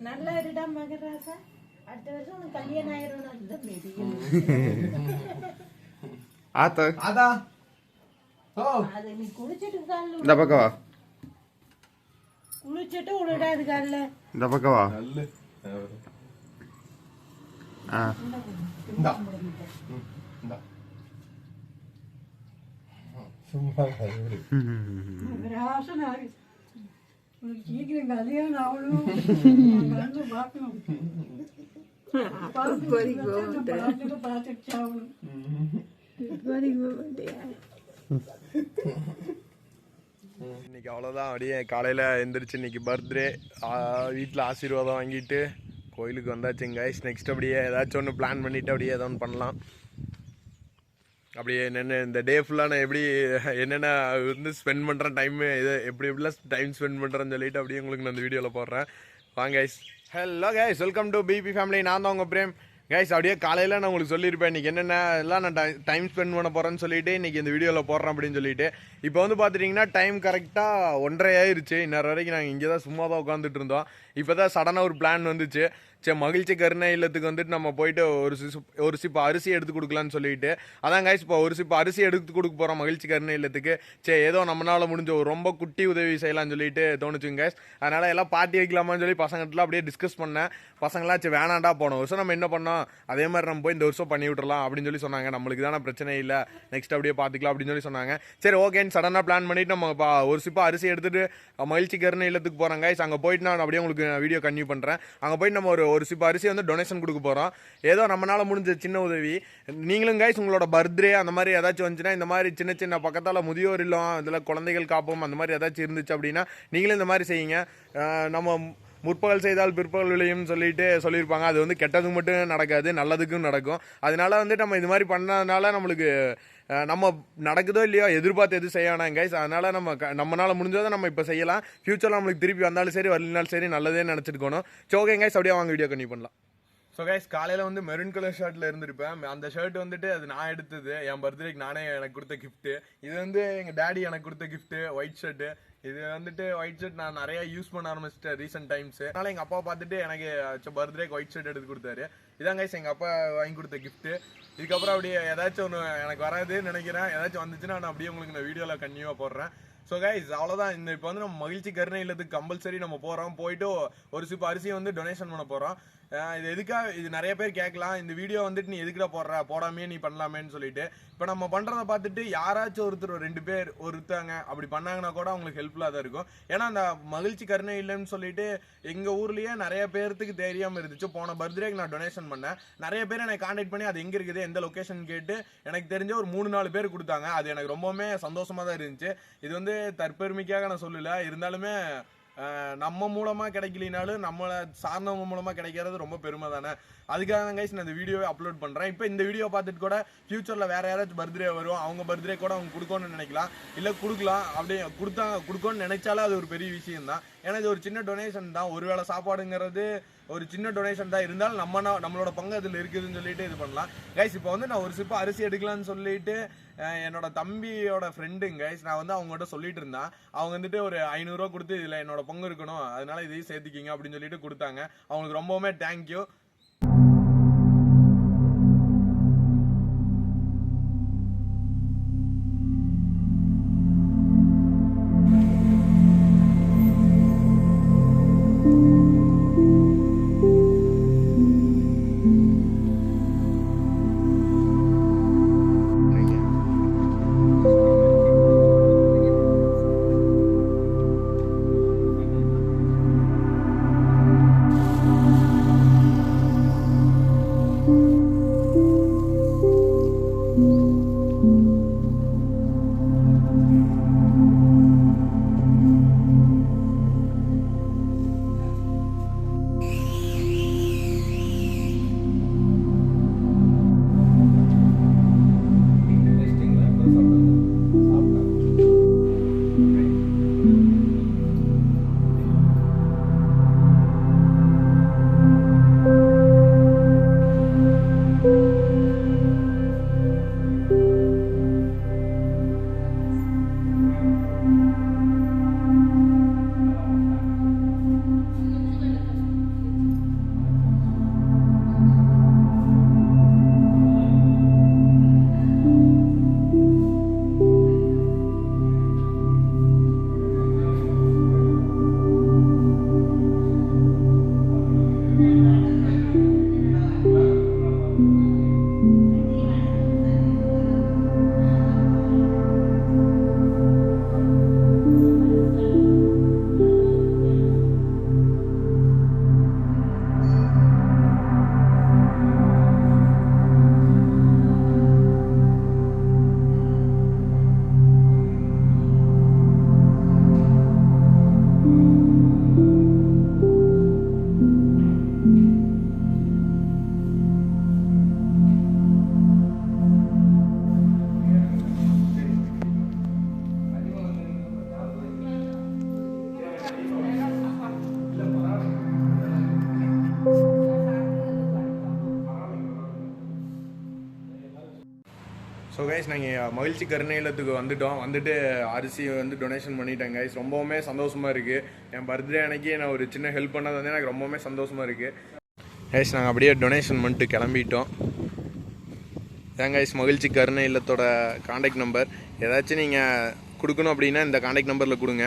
நல்லா இருடா மகராசா, அடுத்த வருஷம் உனக்கு கல்யாணம் ஆயிரும். அது நீ குளிச்சிட்டு இந்த பக்கம் வா, குளிச்சிட்டு விடாது காலில். இந்த பக்கம் வா. சீக்கிரம் கல்யாணம் ஆகணும். பார்க்கணும், பார்த்துட்டு ஆகணும். இன்னைக்கு அவ்வளோதான். அப்படியே காலையில் எழுந்திரிச்சு இன்னைக்கு பர்த்டே, வீட்டில் ஆசீர்வாதம் வாங்கிட்டு கோயிலுக்கு வந்தாச்சுங்க கைஸ். நெக்ஸ்ட் அப்படியே ஏதாச்சும் ஒன்று பிளான் பண்ணிவிட்டு அப்படியே ஏதோ ஒன்று பண்ணலாம். அப்படியே என்னென்ன இந்த டே ஃபுல்லாக நான் எப்படி என்னென்ன வந்து ஸ்பெண்ட் பண்ணுறேன், டைமு இது எப்படிலாம் டைம் ஸ்பெண்ட் பண்ணுறேன்னு சொல்லிட்டு அப்படியே உங்களுக்கு நான் இந்த வீடியோவில் போடுறேன். வாங்க guys. Hello guys, welcome to BB family. நான் தான் உங்கள் பிரேம் கைஸ். அப்படியே காலையில் நான் உங்களுக்கு சொல்லியிருப்பேன் இன்றைக்கி என்னென்ன எல்லாம் நான் டைம் ஸ்பெண்ட் பண்ண போகிறேன்னு சொல்லிட்டு இன்றைக்கி இந்த வீடியோவில் போடுறேன் அப்படின்னு சொல்லிட்டு. இப்போ வந்து பார்த்துட்டிங்கன்னா டைம் கரெக்டாக 1:30 ஆயிருச்சு. இன்னொரு வரைக்கும் நாங்கள் இங்கே தான் சும்மா தான் உட்காந்துட்டு இருந்தோம். இப்போ தான் சடனாக ஒரு பிளான் வந்துச்சு. சரி, மகிழ்ச்சி கருணை இல்லத்துக்கு வந்துட்டு நம்ம போயிட்டு ஒரு சிப்பு அரிசி எடுத்து கொடுக்கலான்னு சொல்லிட்டு. அதான் கைஸ், இப்போ ஒரு சிப்பு அரிசி எடுத்து கொடுக்க போகிறோம் மகிழ்ச்சி கருணை இல்லத்துக்கு. சரி, ஏதோ நம்மளால் முடிஞ்ச ஒரு ரொம்ப குட்டி உதவி செய்யலாம்னு சொல்லிட்டு தோணுச்சுங்க கைஸ். அதனால் எல்லாம் பார்ட்டி வைக்கலாமான்னு சொல்லி பசங்கள்லாம் அப்படியே டிஸ்கஸ் பண்ணேன். பசங்களாம் சரி வேணாண்டா, போன வருஷம் நம்ம என்ன பண்ணோம் அதே மாதிரி நம்ம போய் இந்த வருஷம் பண்ணி விட்றலாம் அப்படின்னு சொல்லி சொன்னாங்க. நம்மளுக்கு தானே பிரச்சனை இல்லை, நெக்ஸ்ட் அப்படியே பார்த்துக்கலாம் அப்படின்னு சொல்லி சொன்னாங்க. சரி ஓகேன்னு சடனாக பிளான் பண்ணிவிட்டு நம்ம ஒரு சிப்பு அரிசி எடுத்துகிட்டு மகிழ்ச்சி கருணை இல்லத்துக்கு போகிறோம் கைஸ். அங்கே போயிட்டு நான் அப்படியே உங்களுக்கு வீடியோ கன்டினியூ பண்ணுறேன். அங்கே போயிட்டு நம்ம ஒரு சிப்பு அரிசி வந்து டொனேஷன் கொடுக்க போகிறோம். ஏதோ நம்மளால் முடிஞ்ச சின்ன உதவி. நீங்களும் கைஸ் உங்களோட பர்த்டே அந்த மாதிரி ஏதாச்சும் வந்துச்சுன்னா, இந்த மாதிரி சின்ன சின்ன பக்கத்தால் முதியோர் இல்லம், இதில் குழந்தைகள் காப்போம் அந்த மாதிரி ஏதாச்சும் இருந்துச்சு அப்படின்னா நீங்களும் இந்த மாதிரி செய்யுங்க. நம்ம முற்பகல் செய்தால் பிற்பகல் விளையும் சொல்லியிருப்பாங்க. அது வந்து கெட்டதுக்கு மட்டும் நடக்காது, நல்லதுக்கும் நடக்கும். அதனால வந்து நம்ம இது மாதிரி பண்ணதுனால நம்மளுக்கு நம்ம நடக்குதோ இல்லையோ எதிர்பார்த்து எதுவும் செய்ய வேணாம் கைஸ். அதனால் நம்மளால் முடிஞ்சதை நம்ம இப்போ செய்யலாம். ஃபியூச்சரில் நம்மளுக்கு திருப்பி வந்தாலும் சரி வரலினாலும் சரி நல்லதே நினச்சிருக்கணும். சரி ஓகே கைஸ், அப்படியே வாங்க வீடியோ கண்டினியூ பண்ணலாம். ஸோ கைஸ், காலையில் வந்து மெரூன் கலர் ஷர்ட்டில் இருந்திருப்பேன். அந்த ஷர்ட் வந்துட்டு அது நான் எடுத்தது, என் பர்த்டேக்கு நானே எனக்கு கொடுத்த கிஃப்ட்டு. இது வந்து எங்கள் டேடி எனக்கு கொடுத்த கிஃப்ட்டு, ஒயிட் ஷர்ட்டு. இது வந்துட்டு ஒயிட் ஷர்ட் நான் நிறையா யூஸ் பண்ண ஆரம்பிச்சிட்டேன் ரீசெண்ட் டைம்ஸ். அதனால் எங்கள் அப்பா பார்த்துட்டு எனக்கு பர்த்டேக்கு ஒயிட் ஷர்ட் எடுத்து கொடுத்தாரு. இதான் கைஸ் எங்கள் அப்பா வாங்கி கொடுத்த கிஃப்ட்டு. இதுக்கப்புறம் அப்படியே ஏதாச்சும் ஒன்று எனக்கு வராதுன்னு நினைக்கிறேன். ஏதாச்சும் வந்துச்சுன்னா நான் அப்படியே உங்களுக்கு இந்த வீடியோவில் கண்டினியூவாக போடுறேன். ஸோ கைஸ், அவ்வளோதான். இப்போ வந்து நம்ம மகிழ்ச்சி கருணை இல்லத்துக்கு கம்பல்சரி நம்ம போகிறோம். போயிட்டு ஒரு சிப்பு அரிசியை வந்து டொனேஷன் பண்ண போகிறோம். இது எதுக்காக, இது நிறைய பேர் கேட்கலாம், இந்த வீடியோ வந்துட்டு நீ எதுக்குடா போடாமே நீ பண்ணலாமேன்னு சொல்லிட்டு. இப்போ நம்ம பண்ணுறதை பார்த்துட்டு யாராச்சும் ஒருத்தர் 2 பேர் ஒருத்தாங்க அப்படி பண்ணாங்கன்னா கூட அவங்களுக்கு ஹெல்ப்ஃபுல்லாக தான் இருக்கும். ஏன்னா அந்த மகிழ்ச்சி கருணை இல்லைன்னு சொல்லிட்டு எங்கள் ஊர்லேயே நிறைய பேர்த்துக்கு தெரியாமல் இருந்துச்சு. போன பர்த்டேக்கு நான் டொனேஷன் பண்ணேன். நிறைய பேர் எனக்கு கான்டாக்ட் பண்ணி அது எங்கே இருக்குது எந்த லொக்கேஷன் கேட்டு எனக்கு தெரிஞ்ச ஒரு 3-4 பேர் கொடுத்தாங்க. அது எனக்கு ரொம்பவுமே சந்தோஷமாக தான் இருந்துச்சு. இது வந்து தற்பெருமைக்காக நான் சொல்லலை, இருந்தாலுமே நம்ம மூலமாக கிடைக்கலினாலும் நம்மளை சார்ந்தவங்க மூலமாக கிடைக்கிறது ரொம்ப பெருமை தானே. அதுக்காக தான் கைஸ் நான் இந்த வீடியோவை அப்லோட் பண்ணுறேன். இப்போ இந்த வீடியோ பார்த்துட்டு கூட ஃபியூச்சரில் வேறு யாராச்சும் பர்த்டே வரும், அவங்க பர்த்டே கூட அவங்க கொடுக்கணும்னு நினைக்கலாம், இல்லை கொடுக்கலாம். அப்படியே கொடுக்கணும்னு நினைச்சாலும் அது ஒரு பெரிய விஷயம் தான். ஏன்னா இது ஒரு சின்ன டொனேஷன் தான். ஒரு வேளை சாப்பாடுங்கிறது ஒரு சின்ன டொனேஷன் தான், இருந்தாலும் நம்மளோட பங்கு அதில் இருக்குதுன்னு சொல்லிட்டு இது பண்ணலாம் கைஸ். இப்போ வந்து நான் ஒரு சிப்பு அரிசி எடுக்கலான்னு சொல்லிட்டு என்னோட தம்பியோட ஃப்ரெண்டுங்க கைஸ், நான் வந்து அவங்ககிட்ட சொல்லிட்டு இருந்தேன். அவங்க வந்துட்டு ஒரு 500 ரூபா கொடுத்து இதில் என்னோட பங்கு இருக்கணும், அதனால இதையும் சேர்த்துக்கிங்க அப்படின்னு சொல்லிட்டு கொடுத்தாங்க. அவங்களுக்கு ரொம்பவுமே தேங்க்யூ. ஸோ கைஸ் நாங்கள் மகிழ்ச்சி கருணை இல்லத்துக்கு வந்துட்டு அரிசி வந்து டொனேஷன் பண்ணிட்டேன் கைஸ். ரொம்பவுமே சந்தோஷமாக இருக்குது. என் பர்த்டே அன்னைக்கு நான் ஒரு சின்ன ஹெல்ப் பண்ணது வந்து எனக்கு ரொம்பவுமே சந்தோஷமாக இருக்குது கைஸ். நாங்கள் அப்படியே டொனேஷன் பண்ணிட்டு கிளம்பிட்டோம். ஏன் கைஸ் மகிழ்ச்சி கருணை இல்லத்தோட காண்டாக்ட் நம்பர் ஏதாச்சும் நீங்கள் கொடுக்கணும் அப்படின்னா இந்த காண்டாக்ட் நம்பரில் கொடுங்க.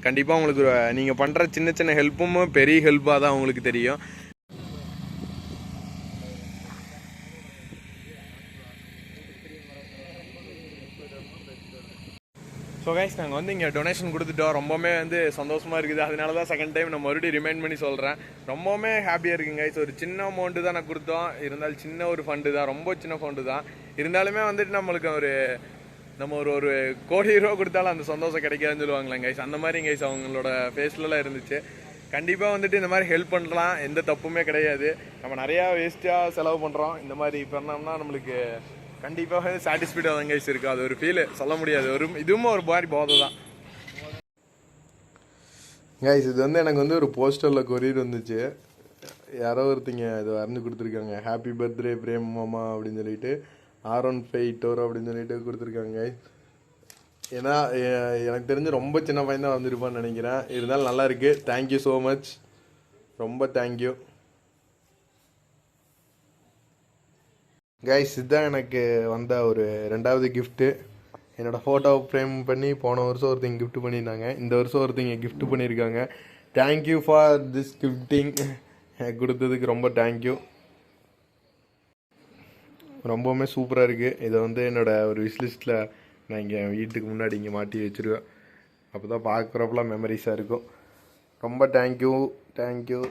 கண்டிப்பாக உங்களுக்கு நீங்கள் பண்ணுற சின்ன சின்ன ஹெல்ப்பும் பெரிய ஹெல்ப்பாக தான் உங்களுக்கு தெரியும். ஸோ கைஸ் நாங்கள் வந்து இங்கே டொனேஷன் கொடுத்துட்டோம். ரொம்பவுமே வந்து சந்தோஷமாக இருக்குது. அதனால தான் செகண்ட் டைம் நான் மறுபடியும் ரிமைண்ட் பண்ணி சொல்கிறேன். ரொம்பவுமே ஹாப்பியாக இருக்குங்க கைஸ். ஒரு சின்ன அமௌண்ட்டு தான் நான் கொடுத்தோம். இருந்தாலும் சின்ன ஒரு ஃபண்டு தான், ரொம்ப சின்ன ஃபண்டு தான். இருந்தாலுமே வந்துட்டு நம்மளுக்கு நம்ம ஒரு கோடி ரூபா கொடுத்தாலும் அந்த சந்தோஷம் கிடைக்காதுன்னு சொல்லுவாங்களே கைஸ். அந்த மாதிரி கைஸ் அவங்களோட ஃபேஸ்லலாம் இருந்துச்சு. கண்டிப்பாக வந்துட்டு இந்த மாதிரி ஹெல்ப் பண்ணலாம், எந்த தப்புமே கிடையாது. நம்ம நிறையா வேஸ்ட்டாக செலவு பண்ணுறோம். இந்த மாதிரி பண்ணோம்னா நம்மளுக்கு கண்டிப்பாக சாட்டிஸ்ஃபைடாக தான் கைஸ் இருக்குது. அது ஒரு ஃபீலு சொல்ல முடியாது. இதுவும் ஒரு மாதிரி போதை தான் கைஸ். இது வந்து எனக்கு வந்து ஒரு போஸ்டரில் கொரியர் வந்துச்சு. யாரோ ஒருத்தங்க இது வரைஞ்சி கொடுத்துருக்காங்க. ஹாப்பி பர்த்டே பிரேம் மாமா அப்படின்னு சொல்லிட்டு R15 டோர் அப்படின்னு சொல்லிட்டு கொடுத்துருக்காங்க. ஏன்னா எனக்கு தெரிஞ்சு ரொம்ப சின்ன பையன் தான் வந்திருப்பான்னு நினைக்கிறேன். இருந்தாலும் நல்லா இருக்கு. தேங்க்யூ ஸோ மச், ரொம்ப தேங்க்யூ கைஸ். இதுதான் எனக்கு வந்த ஒரு 2வது கிஃப்ட்டு. என்னோடய ஃபோட்டோவை ஃப்ரேம் பண்ணி போன வருஷம் ஒருத்தங்க கிஃப்ட் பண்ணியிருந்தாங்க. இந்த வருஷம் ஒருத்தங்க கிஃப்ட் பண்ணியிருக்காங்க. Thank you for this gifting. கொடுத்ததுக்கு ரொம்ப தேங்க்யூ. ரொம்பவுமே சூப்பராக இருக்குது. இதை வந்து என்னோடய ஒரு விஷ்லிஸ்ட்டில் நான் இங்கே வீட்டுக்கு முன்னாடி இங்கே மாட்டி வச்சுருவேன். அப்போ தான் பார்க்குறப்பெல்லாம் மெமரிஸாக இருக்கும். ரொம்ப தேங்க்யூ தேங்க்யூ.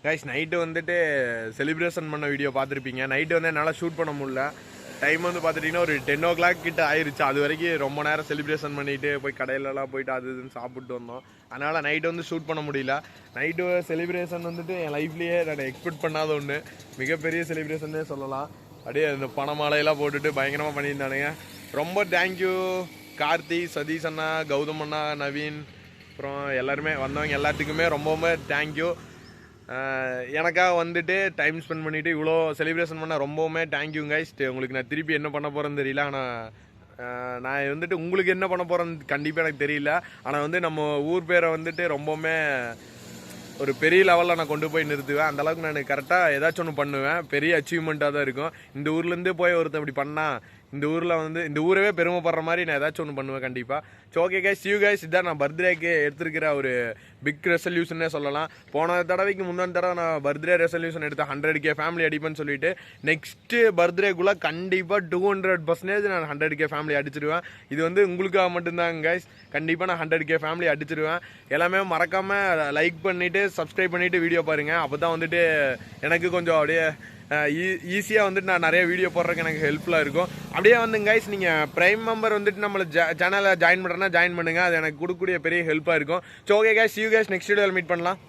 கைஸ் நைட்டு வந்துட்டு செலிப்ரேஷன் பண்ண வீடியோ பார்த்துருப்பீங்க. நைட்டு வந்து என்னால் ஷூட் பண்ண முடியல. டைம் வந்து பார்த்துட்டிங்கன்னா ஒரு 10 o'clock கிட்ட ஆயிடுச்சு. அது வரைக்கும் ரொம்ப நேரம் செலிப்ரேஷன் பண்ணிட்டு போய் கடையிலலாம் போயிட்டு அது இதுன்னு சாப்பிட்டு வந்தோம். அதனால் நைட்டு வந்து ஷூட் பண்ண முடியல. நைட்டு செலிப்ரேஷன் வந்துட்டு என் லைஃப்லேயே நான் எக்ஸ்பெக்ட் பண்ணாத ஒன்று, மிகப்பெரிய செலிப்ரேஷன்னே சொல்லலாம். அப்படியே இந்த பணமாலையெல்லாம் போட்டுட்டு பயங்கரமாக பண்ணியிருந்தானுங்க. ரொம்ப தேங்க்யூ கார்த்தி, சதீஷ் அண்ணா, கௌதம் அண்ணா, நவீன், அப்புறம் எல்லாருமே வந்தவங்க எல்லாத்துக்குமே ரொம்ப தேங்க்யூ. எனக்காக வந்துட்டு டைம் ஸ்பெண்ட் பண்ணிவிட்டு இவ்வளோ செலிப்ரேஷன் பண்ண ரொம்பவுமே தேங்க்யூ கைஸ். உங்களுக்கு நான் திருப்பி என்ன பண்ண போகிறேன்னு தெரியல. ஆனால் நான் வந்துட்டு உங்களுக்கு என்ன பண்ண போகிறேன்னு கண்டிப்பாக எனக்கு தெரியல. ஆனால் வந்து நம்ம ஊர் பேரை வந்துட்டு ரொம்பவுமே ஒரு பெரிய லெவலில் நான் கொண்டு போய் நிறுத்துவேன். அந்தளவுக்கு நான் கரெக்டாக ஏதாச்சும் ஒன்று பண்ணுவேன். பெரிய அச்சீவ்மெண்ட்டாக தான் இருக்கும். இந்த ஊர்லேருந்து போய் ஒருத்தர் இப்படி பண்ணால் இந்த ஊரில் வந்து இந்த ஊரவே பெருமைப்படுற மாதிரி நான் ஏதாச்சும் ஒன்று பண்ணுவேன் கண்டிப்பாக. So okay guys, you guys, இதான் நான் பர்த்டேக்கு எடுத்துருக்கிற ஒரு பிக் ரெசல்யூஷனே சொல்லலாம். போன தடவைக்கு முன்னாடி தடவை நான் பர்த்டே ரெசல்யூஷன் எடுத்தேன் 100K ஃபேமிலி அடிப்பேன்னு சொல்லிட்டு. நெக்ஸ்ட்டு பர்த்டேக்குள்ளே கண்டிப்பாக 200% நான் 100K ஃபேமிலி அடிச்சிடுவேன். இது வந்து உங்களுக்காக மட்டும்தாங்க கைஸ். கண்டிப்பாக நான் 100K ஃபேமிலி அடிச்சிடுவேன். எல்லாமே மறக்காமல் லைக் பண்ணிவிட்டு சப்ஸ்கிரைப் பண்ணிவிட்டு வீடியோ பாருங்கள். அப்போ தான் வந்துட்டு எனக்கு கொஞ்சம் அப்படியே ஈஸியாக வந்துட்டு நான் நிறைய வீடியோ போடுறதுக்கு எனக்கு ஹெல்ப்ஃபுல்லாக இருக்கும். அப்படியே வந்து கைஸ் நீங்கள் ப்ரைம் மெம்பர் வந்துட்டு நம்மளை சேனலை ஜாயின் பண்ணுறேன்னா ஜாயின் பண்ணுங்கள். அது எனக்கு கொடுக்கக்கூடிய பெரிய ஹெல்ப்பாக இருக்கும். So okay guys, you guys next வீடியோவில் மீட் பண்ணலாம்.